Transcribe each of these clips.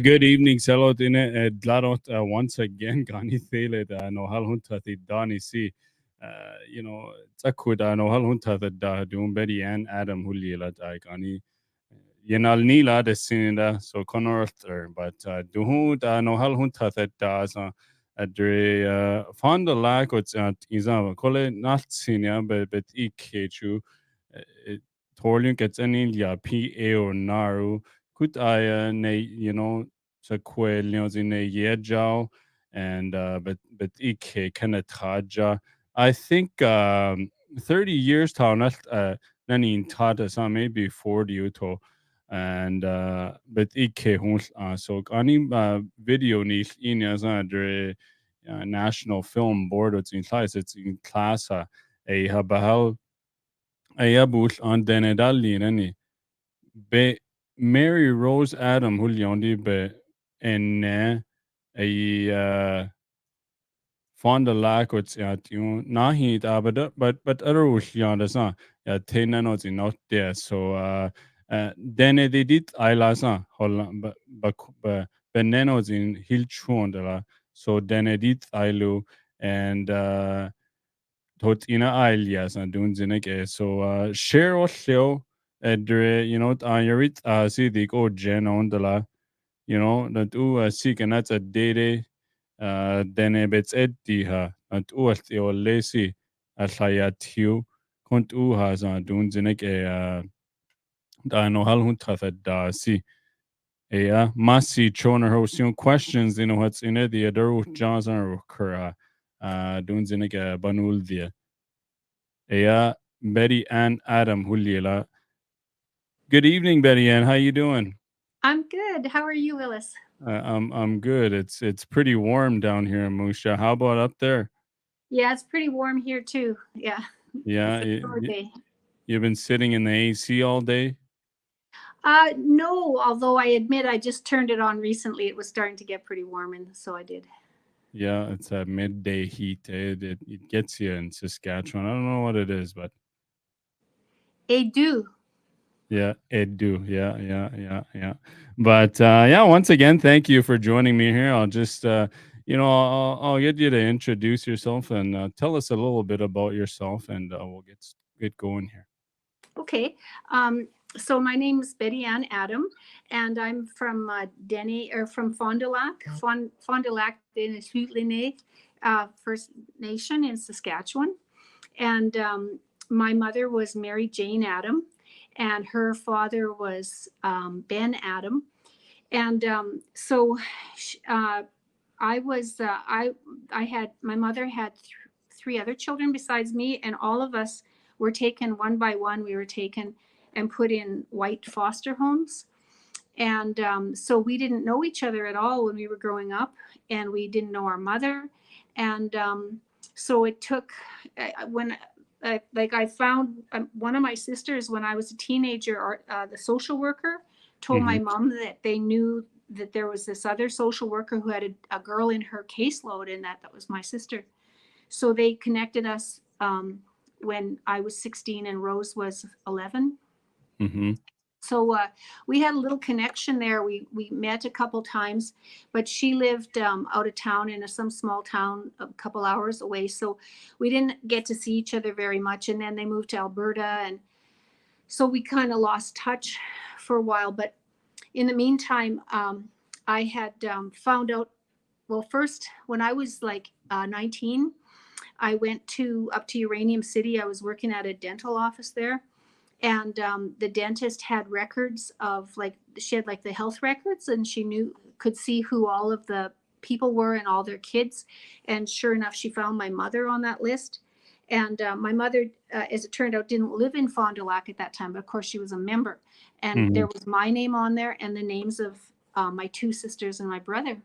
Good evening, Salo Dene Dlarot once again. Gani Thele no Halhunta the Dani si Takuda no Halhunta the Dumbedi and Adam Hulila Gani Yenal Nila the Sinda so Conorther, but Duhud no Halhunta that does Adre Fonda Lakot at Izama Kole not senior but Ikechu Torlin gets an India PA or Naru. Could I sa kwel zine yejao and but ik kanataja. I think 30 years taunat nani tata sa maybe 40 uto and but ik so ani video ni inya sa dre national film board it's in class a habahal a yabush on denedali nani be Mary Rose Adam Hulyondi be en a fonda lakots at you nahi but other Hulyondi sa ya tenano in not there so dene they did Ilasa Holland but benenos in Hilchundala so dene did Ilu and tot ina alias and doing zinek so share or show edre ayarit see the go gen on the la that seek and that's a dede then a bits eddiha at o lazy at hayatiu kont has doing zinek da no halhunta da see a masi choner host questions what's in it the other Johnson or Kura doing zinek banul dia Betty Ann Adam Huliela. Good evening, Betty Ann. How you doing? I'm good. How are you, Willis? I'm good. It's pretty warm down here in Musha. How about up there? Yeah, it's pretty warm here too. Yeah. Yeah. You've been sitting in the AC all day? No, although I admit I just turned it on recently. It was starting to get pretty warm, and so I did. Yeah, it's a midday heat. It gets you in Saskatchewan. I don't know what it is, but it do. Yeah, it do. Yeah. But once again, thank you for joining me here. I'll just I'll get you to introduce yourself and tell us a little bit about yourself, and we'll get going here. Okay. So my name is Betty Ann Adam, and I'm from from Fond du Lac, Fond du Lac Dene Yati First Nation in Saskatchewan. And my mother was Mary Jane Adam, and her father was Ben Adam. And so I was I had my mother had three other children besides me, and all of us were taken one by one. We were taken and put in white foster homes. And so we didn't know each other at all when we were growing up, and we didn't know our mother. And so it took when I found one of my sisters when I was a teenager, the social worker told my mom that they knew that there was this other social worker who had a girl in her caseload, and that was my sister. So they connected us when I was 16 and Rose was 11. Mm-hmm. So we had a little connection there. We met a couple times, but she lived out of town in some small town a couple hours away. So we didn't get to see each other very much. And then they moved to Alberta, and so we kind of lost touch for a while. But in the meantime, I had found out. Well, first when I was like 19, I went up to Uranium City. I was working at a dental office there, and the dentist had records of, like, she had like the health records, and she could see who all of the people were and all their kids. And sure enough, she found my mother on that list. And my mother, as it turned out, didn't live in Fond du Lac at that time, but of course she was a member. And Mm-hmm. there was my name on there and the names of my two sisters and my brother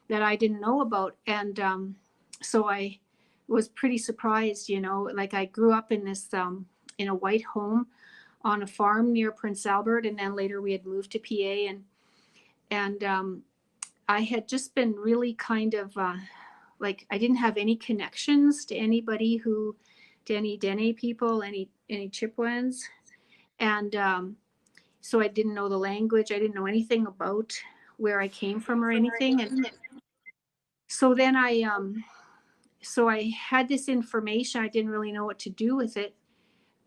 that I didn't know about. And so I was pretty surprised, like I grew up in this in a white home on a farm near Prince Albert, and then later we had moved to PA, and I had just been really kind of like, I didn't have any connections to anybody to any Dene people, any Chippewas, and so I didn't know the language. I didn't know anything about where I came from or anything, and so then so I had this information. I didn't really know what to do with it.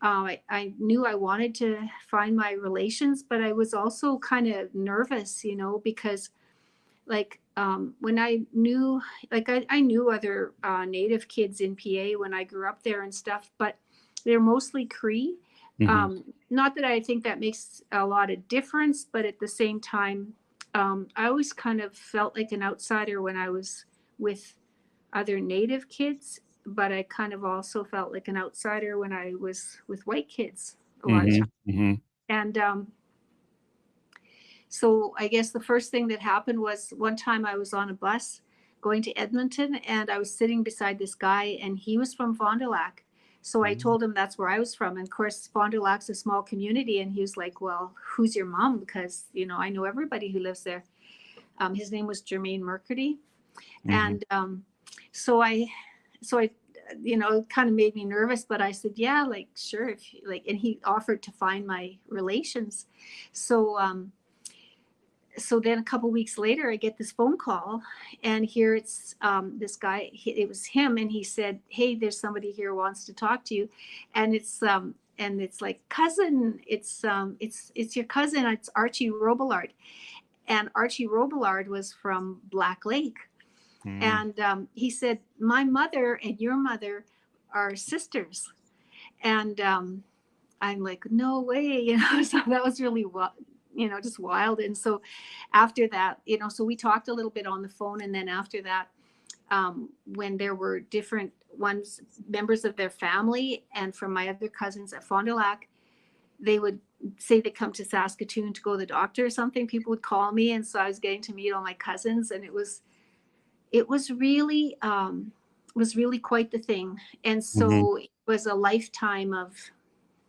I knew I wanted to find my relations, but I was also kind of nervous, because like when I knew, like I knew other Native kids in PA when I grew up there and stuff, but they're mostly Cree. Mm-hmm. Not that I think that makes a lot of difference, but at the same time, I always kind of felt like an outsider when I was with other Native kids, but I kind of also felt like an outsider when I was with white kids a lot of Mm-hmm. times. Mm-hmm. And so I guess the first thing that happened was one time I was on a bus going to Edmonton, and I was sitting beside this guy, and he was from Fond du Lac. So I told him that's where I was from. And of course, Fond du Lac's a small community. And he was like, well, who's your mom? Because, I know everybody who lives there. His name was Jermaine Mercady. Mm-hmm. And so I, it kind of made me nervous, but I said, yeah, like, sure. If like, and he offered to find my relations. So, so then a couple weeks later, I get this phone call, and here it's this guy. It was him, and he said, "Hey, there's somebody here who wants to talk to you," and it's like, cousin. It's your cousin. It's Archie Robillard, and Archie Robillard was from Black Lake, and he said, "My mother and your mother are sisters," and I'm like, no way, so that was really just wild. And so after that, so we talked a little bit on the phone. And then after that, when there were different ones, members of their family and from my other cousins at Fond du Lac, they would say they come to Saskatoon to go to the doctor or something. People would call me. And so I was getting to meet all my cousins, and it was really quite the thing. And Mm-hmm. so it was a lifetime of,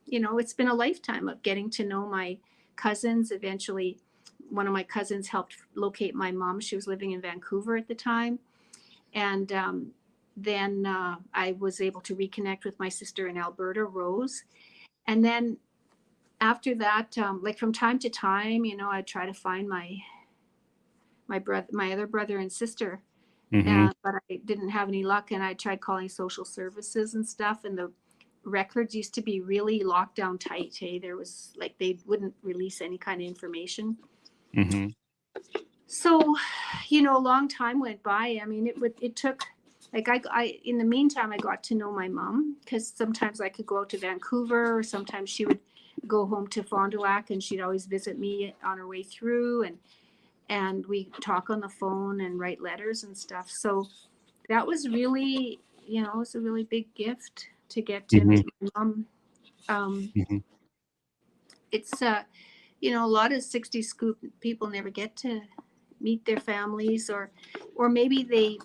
it's been a lifetime of getting to know my cousins. Eventually, one of my cousins helped locate my mom. She was living in Vancouver at the time. And then I was able to reconnect with my sister in Alberta, Rose. And then after that, like from time to time, I try to find my other brother and sister, Mm-hmm. but I didn't have any luck. And I tried calling social services and stuff, and the records used to be really locked down tight. Hey, there was like, they wouldn't release any kind of information. Mm-hmm. So, a long time went by. I mean, it took, like, I in the meantime, I got to know my mom, because sometimes I could go out to Vancouver, or sometimes she would go home to Fond du Lac, and she'd always visit me on her way through, and we talk on the phone and write letters and stuff. So that was really, it was a really big gift to get to Mm-hmm. meet my mom. Mm-hmm. It's a lot of 60s scoop people never get to meet their families, or maybe they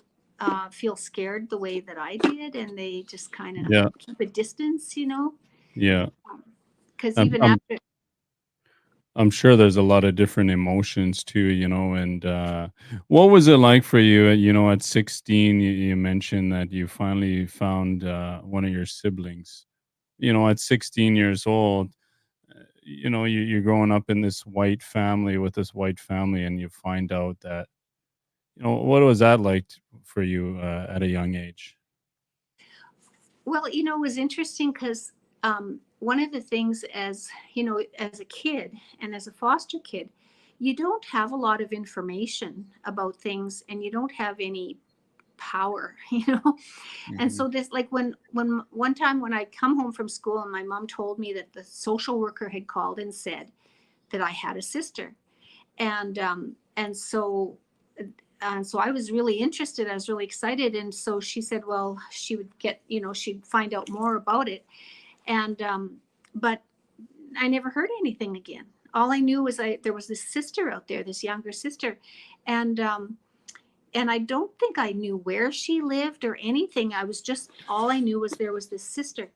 feel scared the way that I did, and they just kind of Yeah. keep a distance, Yeah. because I'm, even I'm after. I'm sure there's a lot of different emotions too, and what was it like for you? At 16, you mentioned that you finally found one of your siblings. At 16 years old, you're growing up in this white family with this white family, and you find out that, what was that like for you at a young age? Well, it was interesting because one of the things, as as a kid and as a foster kid, you don't have a lot of information about things, and you don't have any power, And Hmm. so this, like, when one time when I come home from school and my mom told me that the social worker had called and said that I had a sister, and so I was really interested. I was really excited, and so she said, well, she would get, she'd find out more about it, and but I never heard anything again. All I knew was there was this sister out there, this younger sister, and and I don't think I knew where she lived or anything. I was just, all I knew was there was this sister.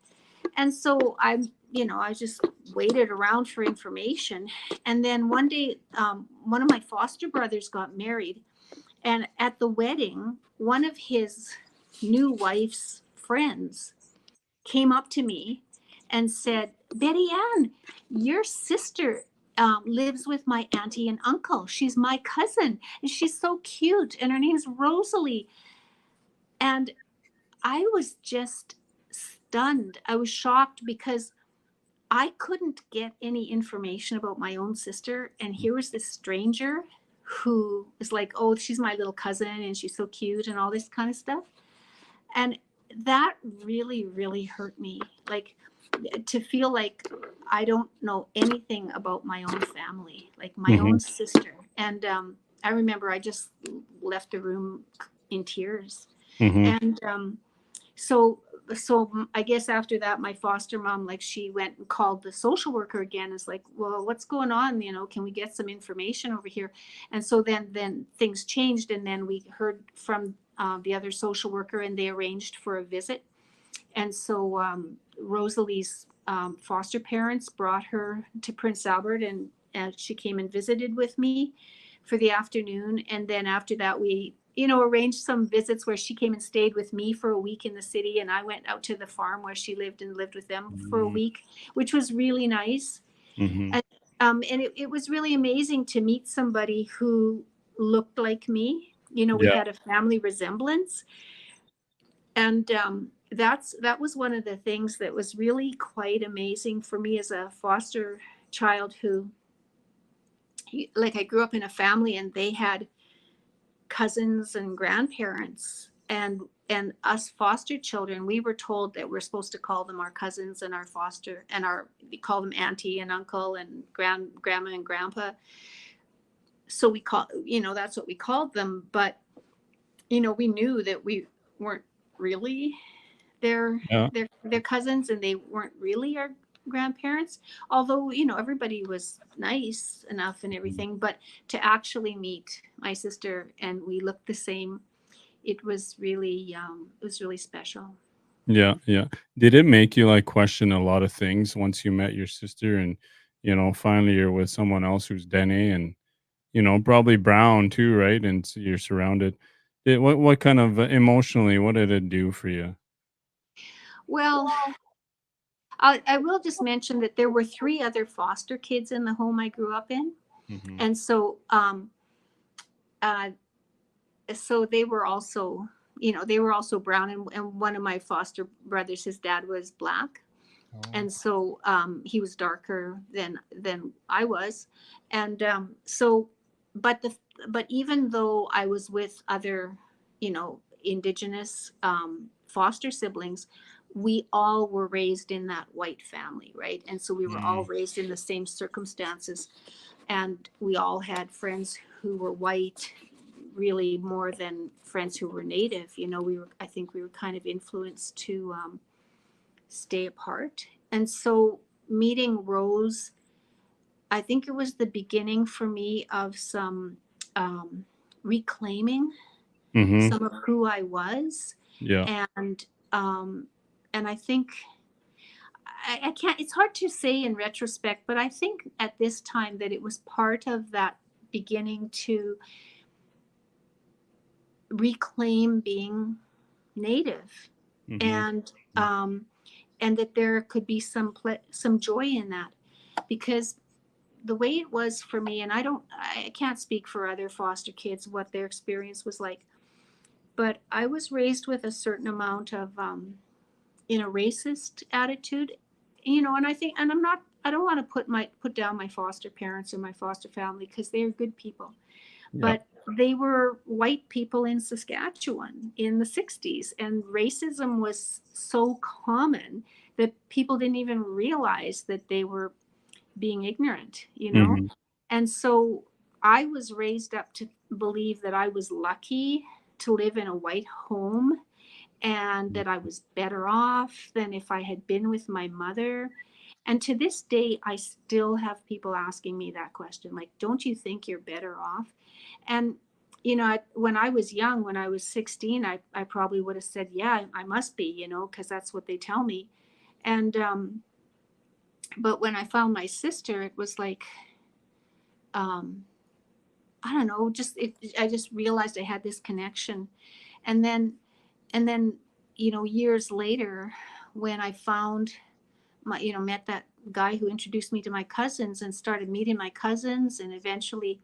And so I just waited around for information. And then one day, one of my foster brothers got married. And at the wedding, one of his new wife's friends came up to me and said, Betty Ann, your sister lives with my auntie and uncle. She's my cousin, and she's so cute. And her name's Rosalie. And I was just stunned. I was shocked because I couldn't get any information about my own sister. And here was this stranger who is like, oh, she's my little cousin and she's so cute and all this kind of stuff. And that really, really hurt me. Like, to feel like I don't know anything about my own family, like my Hmm. own sister. And I remember I just left the room in tears. Hmm. And so I guess after that, my foster mom, like, she went and called the social worker again. It's like, well, what's going on? Can we get some information over here? And so then things changed, and then we heard from the other social worker, and they arranged for a visit. And so Rosalie's foster parents brought her to Prince Albert, and she came and visited with me for the afternoon. And then after that, we, arranged some visits where she came and stayed with me for a week in the city. And I went out to the farm where she lived and lived with them for a week, which was really nice. Hmm. And it was really amazing to meet somebody who looked like me. We Yeah. had a family resemblance, and that was one of the things that was really quite amazing for me as a foster child who, like, I grew up in a family and they had cousins and grandparents, and us foster children, we were told that we're supposed to call them our cousins and our foster and we call them auntie and uncle and grandma and grandpa. So we call, that's what we called them. But we knew that we weren't really their Yeah. their cousins, and they weren't really our grandparents, although everybody was nice enough and everything. But to actually meet my sister and we looked the same, it was really special. Yeah, yeah. Did it make you like question a lot of things once you met your sister, and finally you're with someone else who's Dene, and probably brown too, right? And you're surrounded. What kind of emotionally, what did it do for you? Well, I will just mention that there were three other foster kids in the home I grew up in. Hmm. And uh, so they were also brown, and one of my foster brothers, his dad was black, Oh. and so he was darker than I was. And so but the but even though I was with other indigenous foster siblings, we all were raised in that white family, right? And so we were all Mm. raised in the same circumstances, and we all had friends who were white, really more than friends who were native. I think we were kind of influenced to stay apart. And so meeting Rose, I think it was the beginning for me of some reclaiming Mhm. some of who I was. Yeah. And um, and I think I can't, it's hard to say in retrospect, but I think at this time that it was part of that beginning to reclaim being native, Mhm. and Mm. and that there could be some joy in that. because the way it was for me, and I can't speak for other foster kids what their experience was like, but I was raised with a certain amount of racist attitude, and I think, and I don't want to put down my foster parents or my foster family because they're good people, Yeah. but they were white people in Saskatchewan in the 60s, and racism was so common that people didn't even realize that they were being ignorant. Hmm. And so I was raised up to believe that I was lucky to live in a white home and that I was better off than if I had been with my mother. And to this day, I still have people asking me that question, like, don't you think you're better off? And, when I was young, when I was 16, I probably would have said, yeah, I must be, because that's what they tell me. And, but when I found my sister, it was like, um, I don't know, I just realized I had this connection. And then, years later, when I found met that guy who introduced me to my cousins and started meeting my cousins. And eventually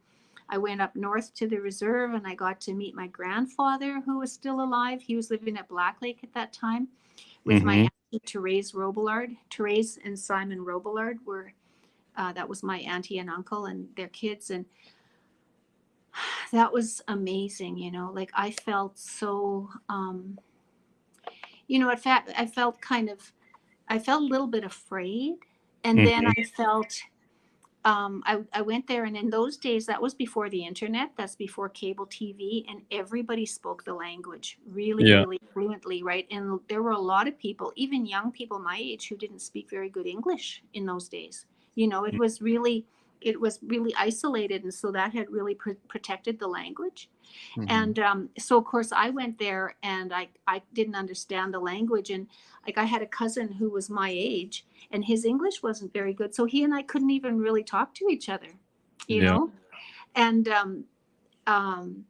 I went up north to the reserve and I got to meet my grandfather who was still alive. He was living at Black Lake at that time with my Hmm. auntie Therese Robillard. Therese and Simon Robillard were, that was my auntie and uncle and their kids. And that was amazing. Like I felt so, in fact, I felt a little bit afraid. And then Hmm. I felt, I went there, and in those days, that was before the internet, that's before cable TV, and everybody spoke the language really, Yeah. really fluently, right? And there were a lot of people, even young people my age, who didn't speak very good English in those days. It was really isolated, and so that had really protected the language. Hmm. And so of course I went there, and I didn't understand the language. And like I had a cousin who was my age, and his English wasn't very good, so he and I couldn't even really talk to each other you Yeah. know and um,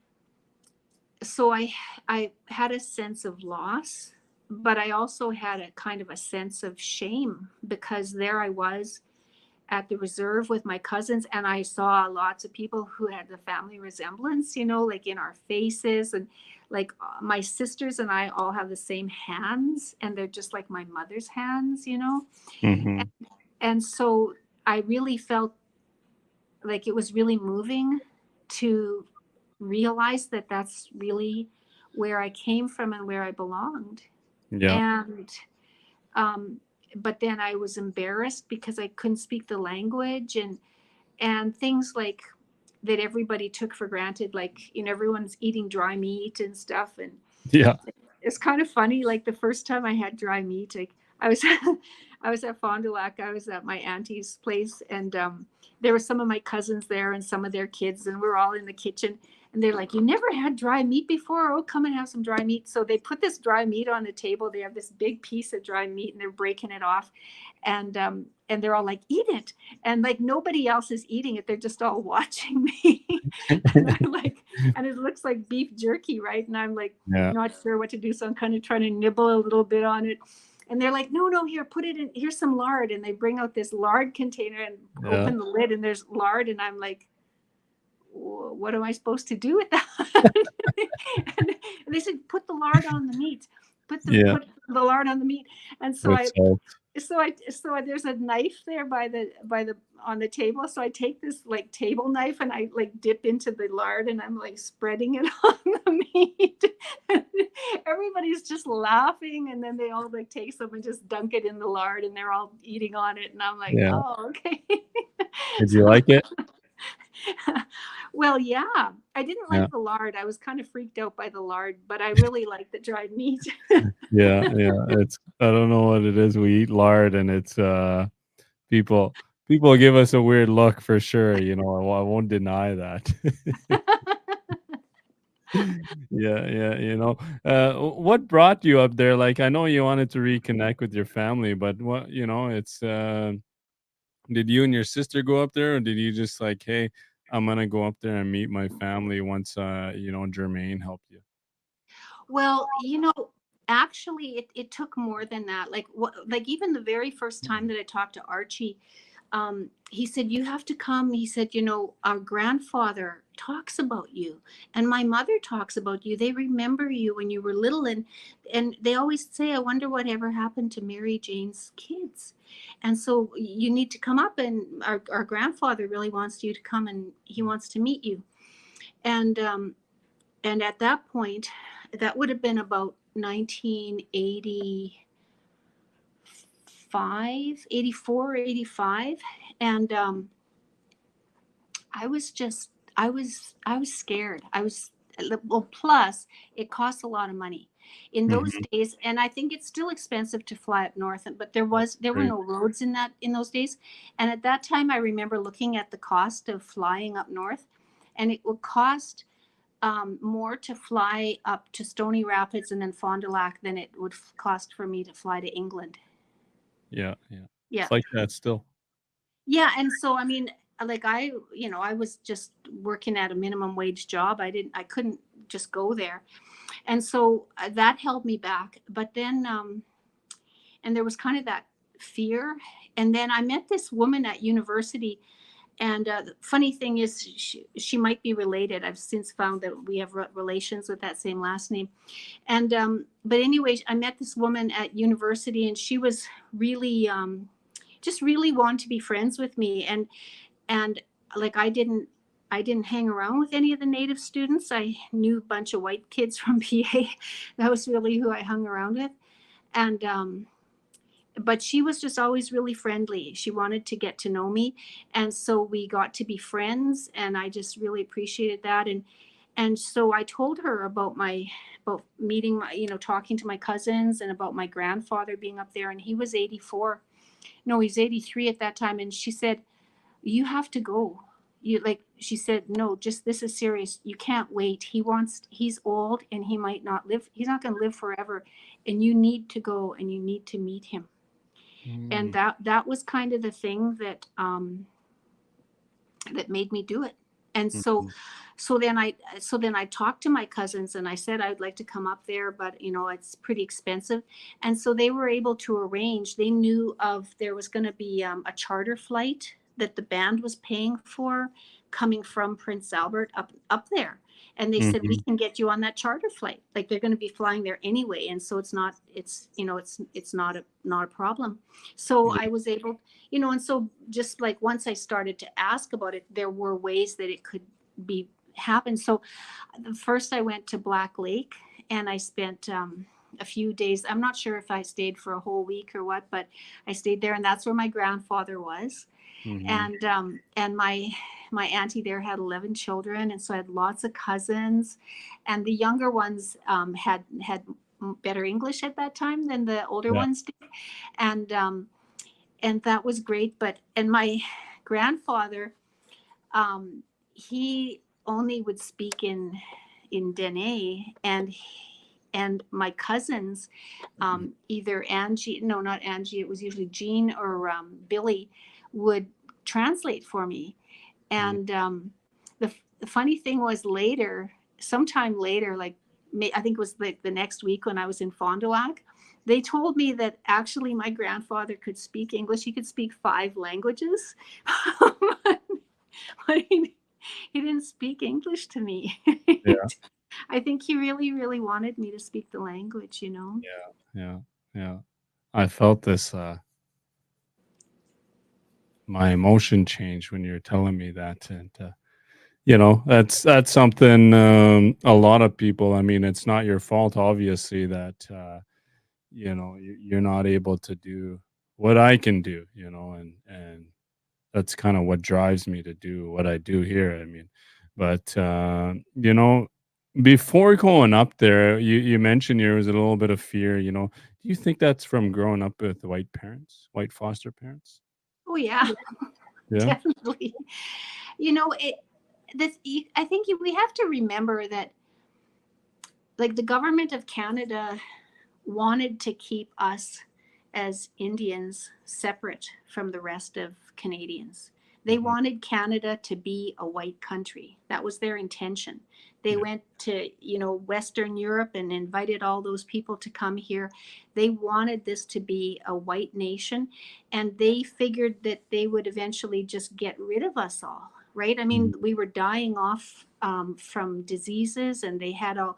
so I had a sense of loss, but I also had a kind of a sense of shame, because there I was at the reserve with my cousins, and I saw lots of people who had the family resemblance, like in our faces. And like my sisters and I all have the same hands, and they're just like my mother's hands. Hmm. And so I really felt like it was really moving to realize that that's really where I came from and where I belonged. Yeah. And um, but then I was embarrassed because I couldn't speak the language, and things like that everybody took for granted, like everyone's eating dry meat and stuff. And Yeah. it's kind of funny, like the first time I had dry meat, like I was I was at Fond du Lac, I was at my auntie's place, and there were some of my cousins there and some of their kids, and we're all in the kitchen, and they're like, you never had dry meat before? Oh, come and have some dry meat. So they put this dry meat on the table. They have this big piece of dry meat, and they're breaking it off, and they're all like, eat it. And like nobody else is eating it, they're just all watching me. And I'm like, and it looks like beef jerky, right? And I'm like Yeah. not sure what to do, so I'm kind of trying to nibble a little bit on it. And they're like, no, no, here, put it in, here's some lard. And they bring out this lard container and Yeah. open the lid, and there's lard. And I'm like, what am I supposed to do with that? And they said, put the lard on the meat. Yeah. Put the lard on the meat. And so With I salt. there's a knife there by the on the table. So I take this like table knife, and I like dip into the lard, and I'm like spreading it on the meat. Everybody's just laughing, and then they all like take some and just dunk it in the lard, and they're all eating on it. And I'm like, Yeah. oh, okay. Did you So like it? well, yeah, I didn't Yeah. like the lard. I was kind of freaked out by the lard, but I really liked the dried meat. Yeah. Yeah. It's, I don't know what it is. We eat lard, and it's people people give us a weird look for sure. I won't deny that. Yeah. Yeah. What brought you up there? Like, I know you wanted to reconnect with your family, but it's did you and your sister go up there, or did you just like, hey, I'm gonna go up there and meet my family once Jermaine helped you? Well, actually, it took more than that. Like what, like even the very first time that I talked to Archie, he said, you have to come. He said, our grandfather talks about you and my mother talks about you. They remember you when you were little. And they always say, I wonder what ever happened to Mary Jane's kids. And so you need to come up, and our grandfather really wants you to come, and he wants to meet you. And, and at that point, that would have been about 1985, 84, 85. And, I was scared. Well, plus it costs a lot of money in those Hmm. days, and I think it's still expensive to fly up north. But there were Great. no roads in those days, and at that time I remember looking at the cost of flying up north, and it would cost more to fly up to Stony Rapids and then Fond du Lac than it would cost for me to fly to England. Yeah, yeah. Yeah. It's like that still. Yeah, and so I mean, like I was just working at a minimum wage job. I couldn't just go there, and so that held me back. But then, and there was kind of that fear. And then I met this woman at university, and the funny thing is, she might be related. I've since found that we have relations with that same last name. And but anyway, I met this woman at university, and she was really just really wanted to be friends with me. And like I didn't hang around with any of the native students. I knew a bunch of white kids from PA. That was really who I hung around with. And but she was just always really friendly. She wanted to get to know me, and so we got to be friends, and I just really appreciated that. And so I told her about meeting my, talking to my cousins, and about my grandfather being up there, and he was 84. No, he was 83 at that time. And she said, you have to go. She said, no, just, this is serious. You can't wait. He's old, and he might not live. He's not going to live forever. And you need to go, and you need to meet him. And Mm, that was kind of the thing that made me do it. And so mhm. so then I so then I talked to my cousins, and I said I'd like to come up there, but it's pretty expensive. And so they were able to arrange. They knew there was going to be a charter flight that the band was paying for, coming from Prince Albert up there. And they said, we Mhm. can get you on that charter flight. Like, they're going to be flying there anyway, and so it's not a problem. So Yeah. I was able, and so just like once I started to ask about it, there were ways that it could be happen. So first I went to Black Lake, and I spent a few days. I'm not sure if I stayed for a whole week or what, but I stayed there, and that's where my grandfather was. Mhm. And my auntie there had 11 children, and so I had lots of cousins, and the younger ones had better English at that time than the older Yeah. ones did. And that was great. And my grandfather, he only would speak in Dene, and my cousins, Mhm. either Angie, no, not Angie, it was usually Jean or Billy, would translate for me. Mhm. And the funny thing was, sometime later, like, I think it was like the next week when I was in Fond du Lac, they told me that actually my grandfather could speak English. He could speak 5 languages, but he didn't speak English to me. Yeah. I think he really, really wanted me to speak the language. Yeah. Yeah. Yeah. I felt this, my emotion change when you're telling me that, and, that's something, a lot of people, I mean, it's not your fault, obviously, that, you're not able to do what I can do, and that's kind of what drives me to do what I do here. I mean, but before going up there, you mentioned there was a little bit of fear. Do you think that's from growing up with white parents, white foster parents? Oh yeah, Yeah. definitely. It this I think we have to remember that, like, the government of Canada wanted to keep us as Indians separate from the rest of Canadians. They Mhm. wanted Canada to be a white country. That was their intention. They Yeah. went to, Western Europe and invited all those people to come here. They wanted this to be a white nation, and they figured that they would eventually just get rid of us all, right? I mean, Mhm. we were dying off from diseases, and they had all,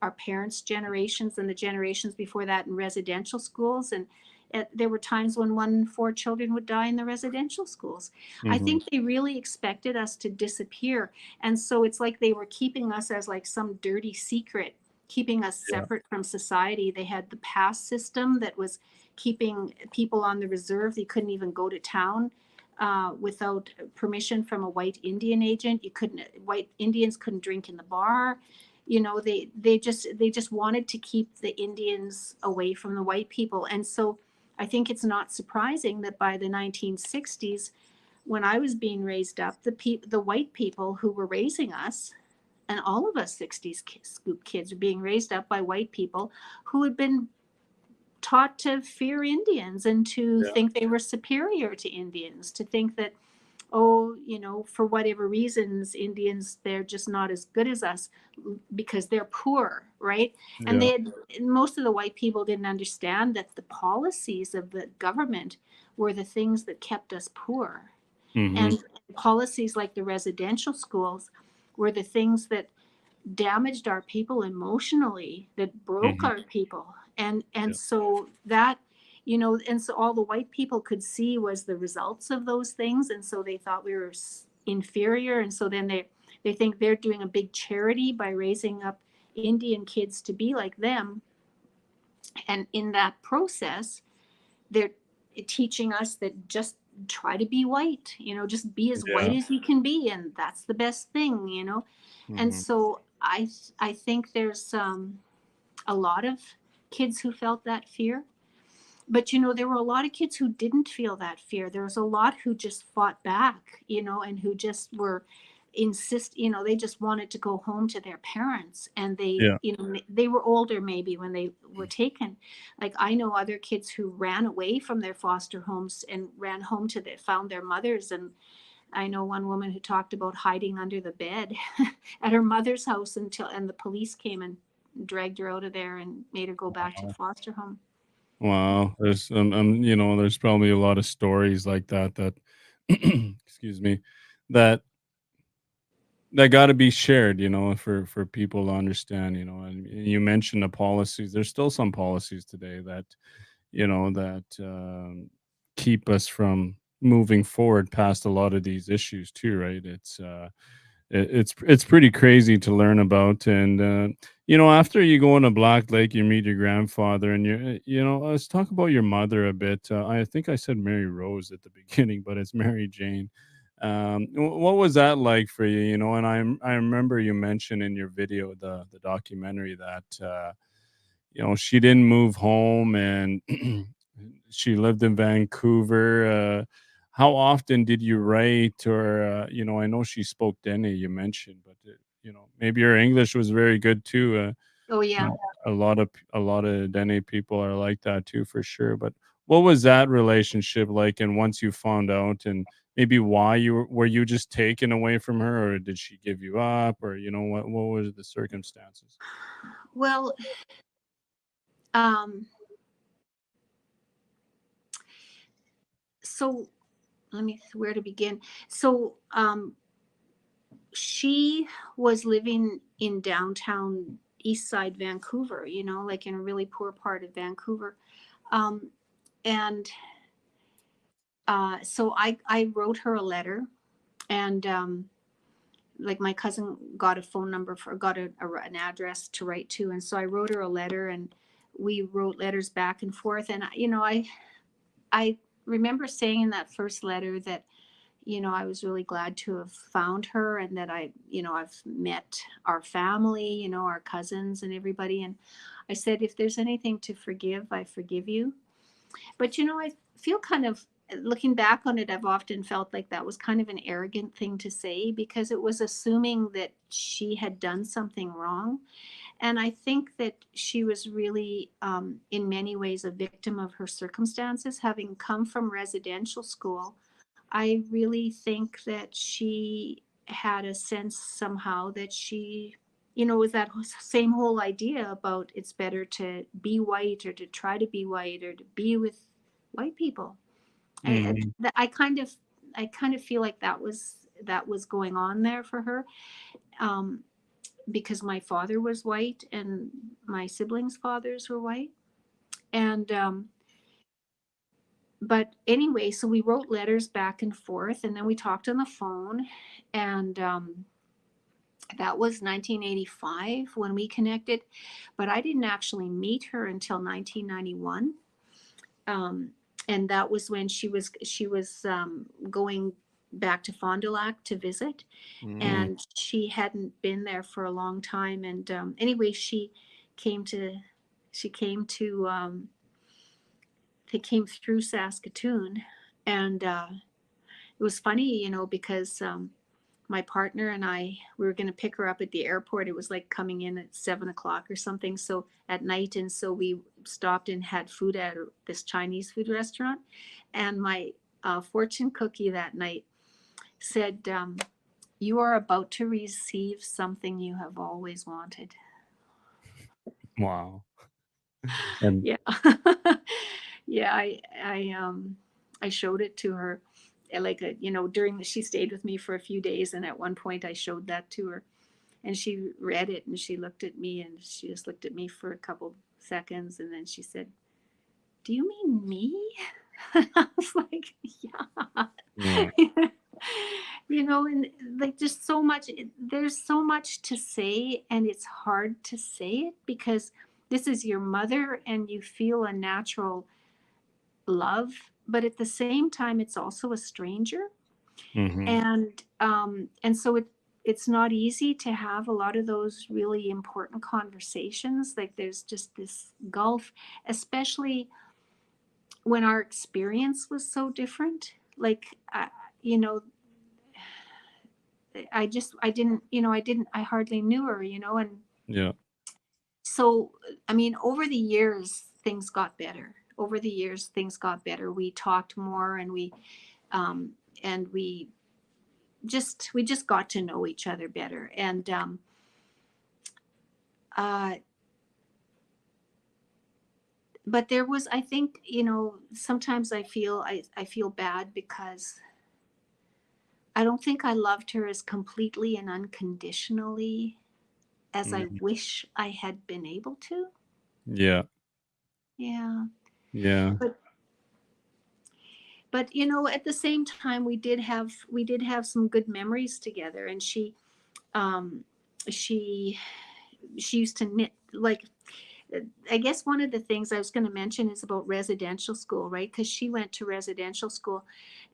our parents' generations and the generations before that in residential schools. And there were times when 1 in 4 children would die in the residential schools. I Mhm. think they really expected us to disappear. And so it's like they were keeping us as like some dirty secret, keeping us Yeah. separate from society. They had the pass system that was keeping people on the reserve. They couldn't even go to town without permission from a white Indian agent. You couldn't, white Indians couldn't drink in the bar. They just wanted to keep the Indians away from the white people. And so I think it's not surprising that by the 1960s, when I was being raised up, the white people who were raising us, and all of us 60s kids are being raised up by white people who had been taught to fear Indians and to Yeah. think they were superior to Indians, to think that, oh, for whatever reasons, Indians, they're just not as good as us because they're poor, right? And Yeah. most of the white people didn't understand that the policies of the government were the things that kept us poor. Mhm. And policies like the residential schools were the things that damaged our people emotionally, that broke Mhm. our people. And Yeah. so that, and so all the white people could see was the results of those things. And so they thought we were inferior. And so then they think they're doing a big charity by raising up Indian kids to be like them. And in that process, they're teaching us that just try to be white, just be as white Yeah. as you can be, and that's the best thing. And Mhm. so I think there's a lot of kids who felt that fear. But there were a lot of kids who didn't feel that fear. There was a lot who just fought back, and who just were they just wanted to go home to their parents. And Yeah. they were older maybe when they were taken. Like, I know other kids who ran away from their foster homes and ran home to found their mothers. And I know one woman who talked about hiding under the bed at her mother's house and the police came and dragged her out of there and made her go back to the Wow. foster home. Wow. There's there's probably a lot of stories like that that excuse me, that got to be shared, for people to understand, and you mentioned the policies. There's still some policies today that, that keep us from moving forward past a lot of these issues too, right? It's pretty crazy to learn about. And after you go into Black Lake, you meet your grandfather, and let's talk about your mother a bit. I think I said Mary Rose at the beginning, but it's Mary Jane. What was that like for you? And I remember you mentioned in your video, the documentary, that she didn't move home, and she lived in Vancouver. How often did you write? Or I know she spoke Dene, you mentioned, but maybe her English was very good too. Oh yeah. A lot of Dene people are like that too, for sure. But what was that relationship like? And once you found out, and maybe why were you just taken away from her, or did she give you up, or what was the circumstances? Well, um, so let me, where to begin? So she was living in downtown East Side Vancouver, like in a really poor part of Vancouver. Um, and so I wrote her a letter, and like, my cousin got a phone number got an address to write to. And so I wrote her a letter, and we wrote letters back and forth. And I remember saying in that first letter that, I was really glad to have found her, and that I've met our family, our cousins and everybody. And I said, if there's anything to forgive, I forgive you. But, I feel kind of, looking back on it, I've often felt like that was kind of an arrogant thing to say, because it was assuming that she had done something wrong. And I think that she was really, in many ways, a victim of her circumstances, having come from residential school. I really think that she had a sense somehow that she, was that same whole idea about it's better to be white or to try to be white or to be with white people. Mhm. I kind of feel like that was going on there for her, um, because my father was white and my siblings' fathers were white, and but anyway, so we wrote letters back and forth, and then we talked on the phone, and that was 1985 when we connected, but I didn't actually meet her until 1991. Um, and that was when she was going back to Fond du Lac to visit, Mhm. and she hadn't been there for a long time. And anyway, came to she came to they came through Saskatoon, and it was funny, because my partner and we were going to pick her up at the airport. It was like coming in at 7 o'clock or something. So at night. And so we stopped and had food at this Chinese food restaurant. And my fortune cookie that night said, "You are about to receive something you have always wanted." Wow. And Yeah. Yeah. I showed it to her, like, she stayed with me for a few days. And at one point I showed that to her, and she read it, and she looked at me, and she just looked at me for a couple seconds, and then she said, "Do you mean me?" I was like, "Yeah." yeah. And like there's so much to say, and it's hard to say it because this is your mother and you feel a natural love, but at the same time it's also a stranger. Mhm. And so it's not easy to have a lot of those really important conversations. Like there's just this gulf, especially when our experience was so different. Like you know I hardly knew her, and Yeah. so I mean, over the years things got better. Over the years things got better. We talked more, um and we just got to know each other better. And uh but there was, I think, sometimes I feel bad because I don't think I loved her as completely and unconditionally as I Mhm. wish I had been able to. Yeah. Yeah. Yeah. But at the same time we did have some good memories together. And um she she used to knit, like, I guess one of the things I was going to mention is about residential school, right? Because she went to residential school.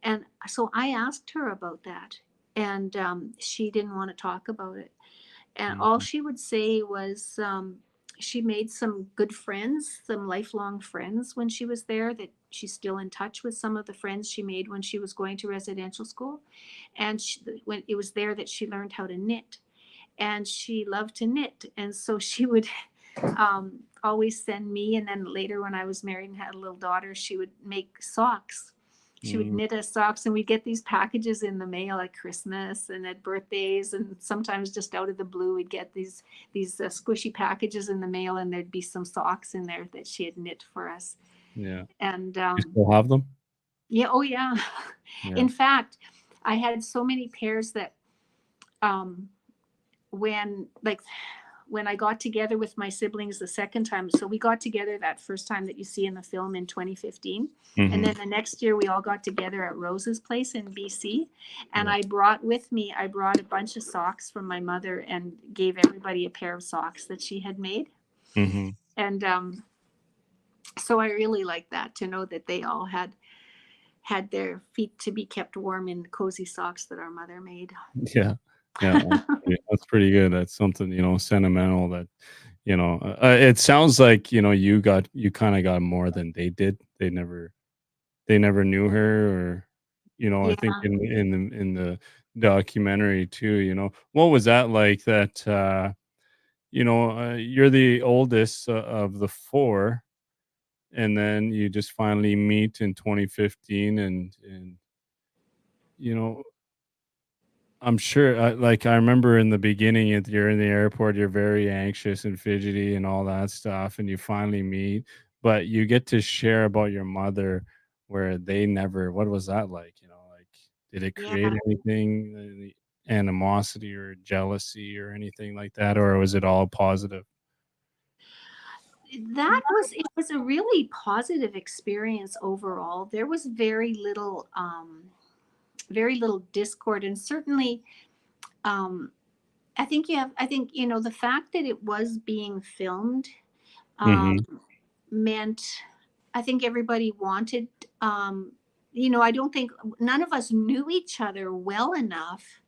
And so I asked her about that. And she didn't want to talk about it. And all Mhm. she would say was she made some good friends, some lifelong friends when she was there, that she's still in touch with some of the friends she made when she was going to residential school. And when it was there that she learned how to knit. And she loved to knit. And so she would always send me. And then later, when I was married and had a little daughter, she would make socks. She would Mm. knit us socks, and we'd get these packages in the mail at Christmas and at birthdays, and sometimes just out of the blue, we'd get these squishy packages in the mail, and there'd be some socks in there that she had knit for us. Yeah. And You still have them? yeah, oh yeah. Yeah. In fact, I had so many pairs that um, when like when I got together with my siblings the second time. So we got together that first time that you see in the film in 2015. And Mhm. then the next year we all got together at Rose's place in BC. And Yeah. I brought a bunch of socks from my mother and gave everybody a pair of socks that she had made. Mhm. And so I really like that, to know that they all had their feet to be kept warm in the cozy socks that our mother made. Yeah. Yeah. That's pretty good. That's something, sentimental that, it sounds like, you kinda got more than they did. They never knew her, or, I think Yeah. in the documentary too, what was that like that, you're the oldest of the 4, and then you just finally meet in 2015, and you know I'm sure, like, I remember in the beginning, you're in the airport, you're very anxious and fidgety and all that stuff, and you finally meet, but you get to share about your mother where they never what was that like, like, did it create Yeah, anything, any animosity or jealousy or anything like that, or was it all positive? it was a really positive experience overall. There was very little discord, and certainly, um, I think, the fact that it was being filmed, um, Mhm. meant, I think everybody wanted, I don't think none of us knew each other well enough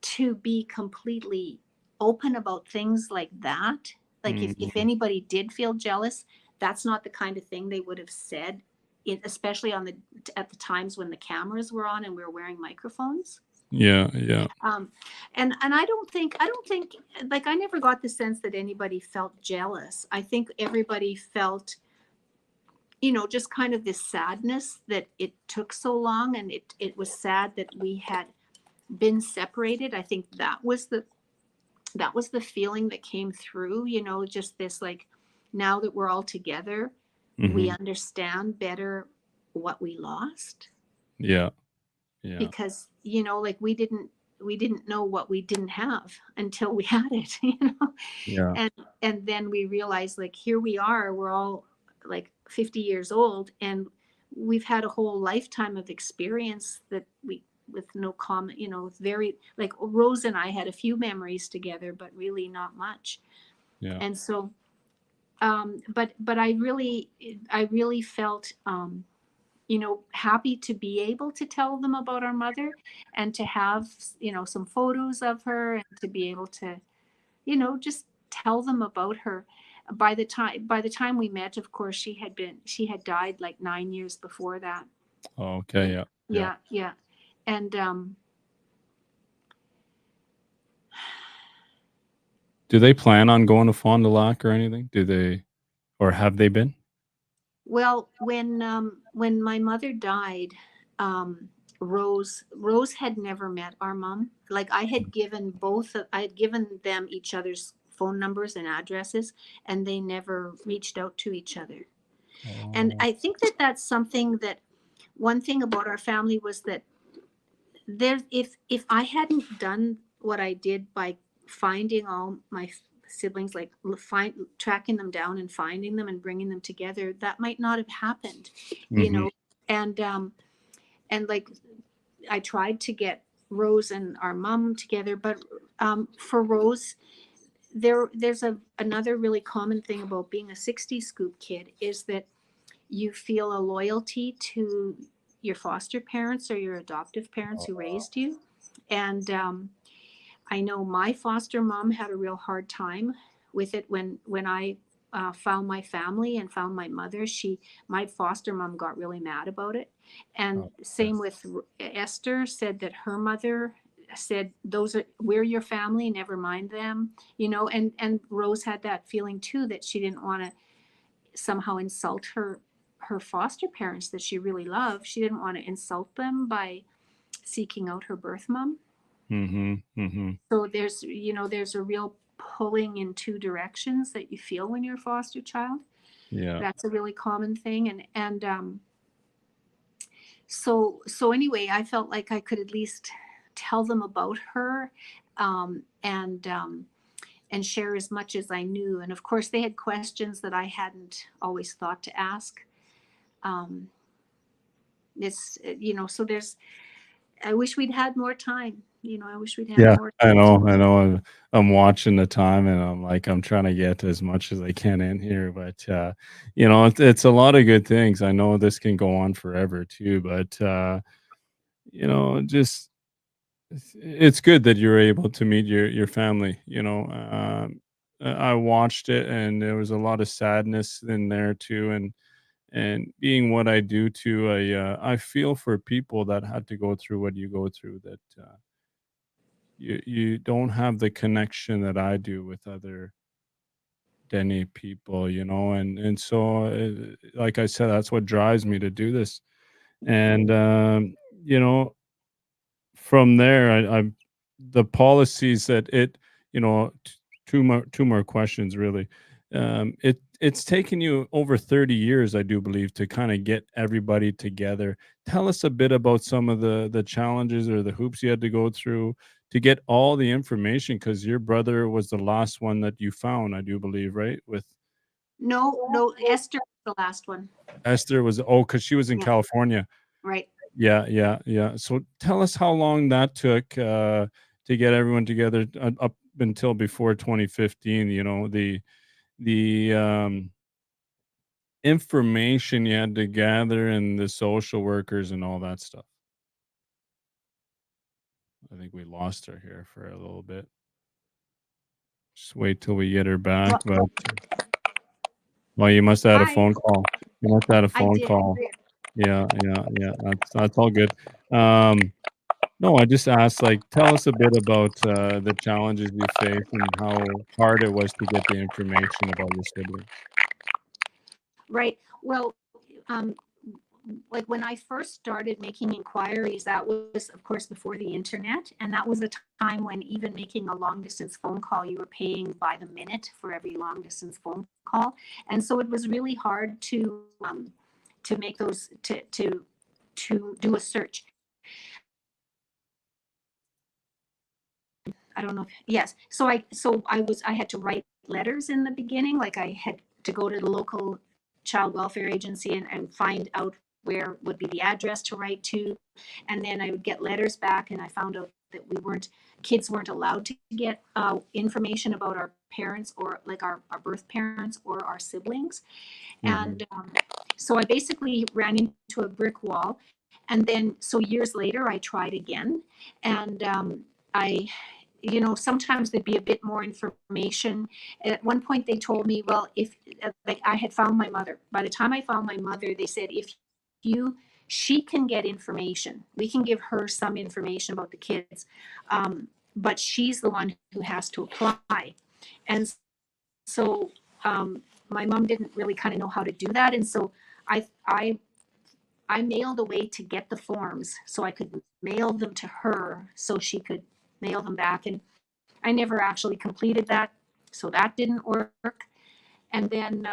to be completely open about things like that. Like if Mhm. anybody did feel jealous, that's not the kind of thing they would have said, especially at the times when the cameras were on and we were wearing microphones. Yeah, yeah. Um, and I don't think, like, I never got the sense that anybody felt jealous. I think everybody felt, just kind of this sadness that it took so long, and it was sad that we had been separated. I think that was the feeling that came through, just this, like, now that we're all together, we Mhm. understand better what we lost, Yeah, yeah, because, like, we didn't know what we didn't have until we had it, yeah, and then we realized, like, here we are, we're all like 50 years old, and we've had a whole lifetime of experience that we with no comment, very, like, Rose and I had a few memories together, but really not much. yeah. And so, but I really felt, happy to be able to tell them about our mother, and to have, some photos of her, and to be able to, just tell them about her. By the time we met, of course, she had died like 9 years before that. Oh, okay, And yeah, yeah. yeah, yeah. And Do they plan on going to Fond du Lac or anything? Do they or have they been? well, when my mother died, Rose had never met our mom. Like, I had given them each other's phone numbers and addresses, and they never reached out to each other. And Oh, I think that that's something that, one thing about our family was that, if I hadn't done what I did by finding all my siblings, like, tracking them down and finding them and bringing them together, that might not have happened, you mhm. know. And like, I tried to get Rose and our mom together, but, for Rose, there's another really common thing about being a 60 scoop kid, is that you feel a loyalty to your foster parents or your adoptive parents who raised you. And, I know my foster mom had a real hard time with it when I, found my family and found my mother. My foster mom got really mad about it. And Oh, okay. same with Esther, said that her mother said, we're your family, never mind them, and Rose had that feeling too, that she didn't want to somehow insult her foster parents that she really loved. She didn't want to insult them by seeking out her birth mom. Mhm, mhm. So there's a real pulling in two directions that you feel when you're a foster child. Yeah, That's a really common thing. And so anyway, I felt like I could at least tell them about her, um, and um, and share as much as I knew. And of course, they had questions that I hadn't always thought to ask. Um, so there's, I wish we'd had more time. I wish we'd had yeah, more time to. I know, I'm watching the time, and I'm like, I'm trying to get as much as I can in here, but, it's a lot of good things. I know this can go on forever too, but, just it's good that you're able to meet your family, I watched it, and there was a lot of sadness in there too, and being what I do too, I feel for people that had to go through what you go through, that, you don't have the connection that I do with other Dene people, and so, like I said, that's what drives me to do this, and, you know, from there, the policies that it, you know, two more questions really. It's taken you over 30 years, I do believe, to kind of get everybody together. Tell us a bit about some of the challenges or the hoops you had to go through to get all the information, because your brother was the last one that you found, I do believe, right? With No, no, Esther was the last one. Esther was, oh, because she was in Yeah, California. right. Yeah, yeah, yeah. So tell us how long that took to get everyone together up until before 2015. You know, the information you had to gather and the social workers and all that stuff. I think we lost her here for a little bit. Just wait till we get her back. Well, But well, you must have had a hi. phone call. You must have had a I phone did. call. Yeah, yeah, yeah. That's all good. Um, No, I just asked, like, tell us a bit about, the challenges you faced and how hard it was to get the information about your siblings. Right. Well, um, like when I first started making inquiries, that was, of course, before the internet. And that was a time when even making a long distance phone call, you were paying by the minute for every long distance phone call. And so it was really hard to make those, to do a search. I don't know. Yes. I had to write letters in the beginning. Like I had to go to the local child welfare agency and find out where would be the address to write to. And then I would get letters back, and I found out that kids weren't allowed to get information about our parents, or like our birth parents or our siblings. Mhm. And so I basically ran into a brick wall. And then, so years later, I tried again. And I sometimes there'd be a bit more information. At one point, they told me, well, if like I had found my mother. By the time I found my mother, they said, if you she can get information, we can give her some information about the kids, but she's the one who has to apply. And so my mom didn't really kind of know how to do that, and so I I I mailed a way to get the forms so I could mail them to her so she could mail them back. And I never actually completed that, so that didn't work. And then,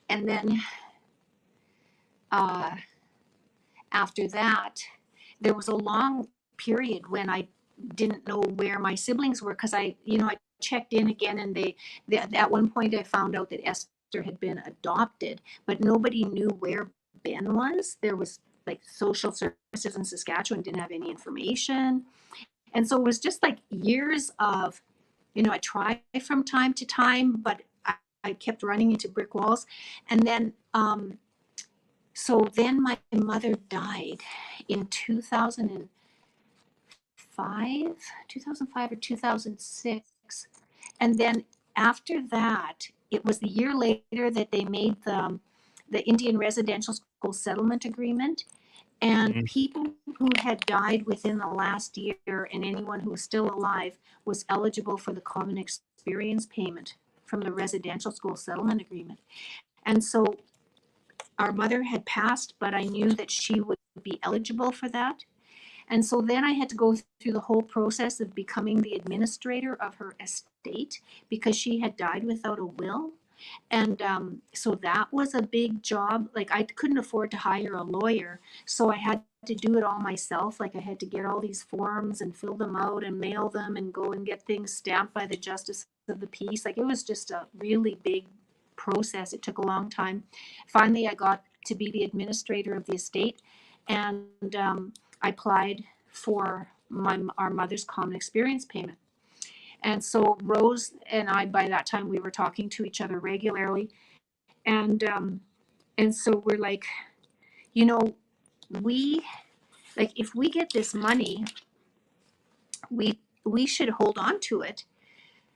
and then uh, after that, there was a long period when I didn't know where my siblings were, because I checked in again, and at one point I found out that Esther had been adopted, but nobody knew where Ben was. There was like social services in Saskatchewan didn't have any information, and so it was just like years of I tried from time to time, but I kept running into brick walls. And then, so then my mother died in 2005 or 2006. And then after that, it was the year later that they made the Indian Residential School Settlement Agreement. And Mhm, people who had died within the last year and anyone who was still alive was eligible for the common experience payment from the residential school settlement agreement. And so our mother had passed, but I knew that she would be eligible for that. And so then I had to go through the whole process of becoming the administrator of her estate, because she had died without a will. And so that was a big job. Like I couldn't afford to hire a lawyer, so I had to do it all myself. Like I had to get all these forms and fill them out and mail them and go and get things stamped by the justice of the peace. Like it was just a really big process. It took a long time. Finally, I got to be the administrator of the estate, and I applied for our mother's common experience payment. And so Rose and I, by that time, we were talking to each other regularly, and so we're like, you know, we like if we get this money, we should hold on to it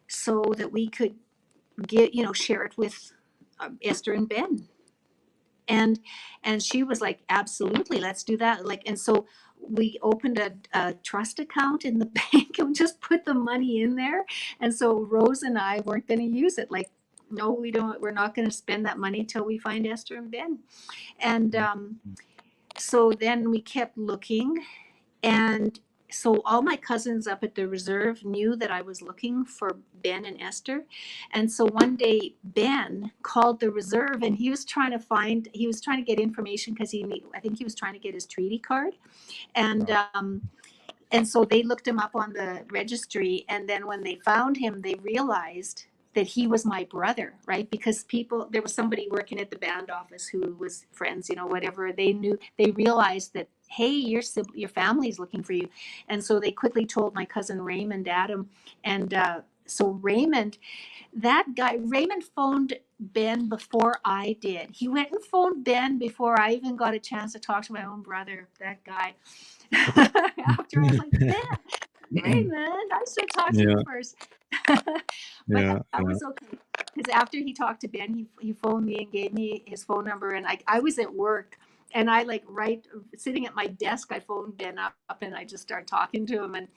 so that we could share it with Esther and Ben. and she was like, absolutely, let's do that. Like, and so we opened a trust account in the bank and just put the money in there. And so Rose and I weren't going to use it. Like, no, we're not going to spend that money till we find Esther and Ben. And mhm, so then we kept looking, and so all my cousins up at the reserve knew that I was looking for Ben and Esther. And so one day Ben called the reserve and he was trying to get information because I think he was trying to get his treaty card. And and so they looked him up on the registry. And then when they found him, they realized that he was my brother, right? Because there was somebody working at the band office who was friends, whatever. They realized that, hey, your family's looking for you. And so they quickly told my cousin Raymond Adam. And so Raymond phoned Ben before I did. He went and phoned Ben before I even got a chance to talk to my own brother, that guy. After I was like, Ben, Raymond, I should talk to you Yeah, first. But yeah, that yeah, was okay. Because after he talked to Ben, he phoned me and gave me his phone number. And I was at work and I sitting at my desk, I phoned Ben up and I just started talking to him. And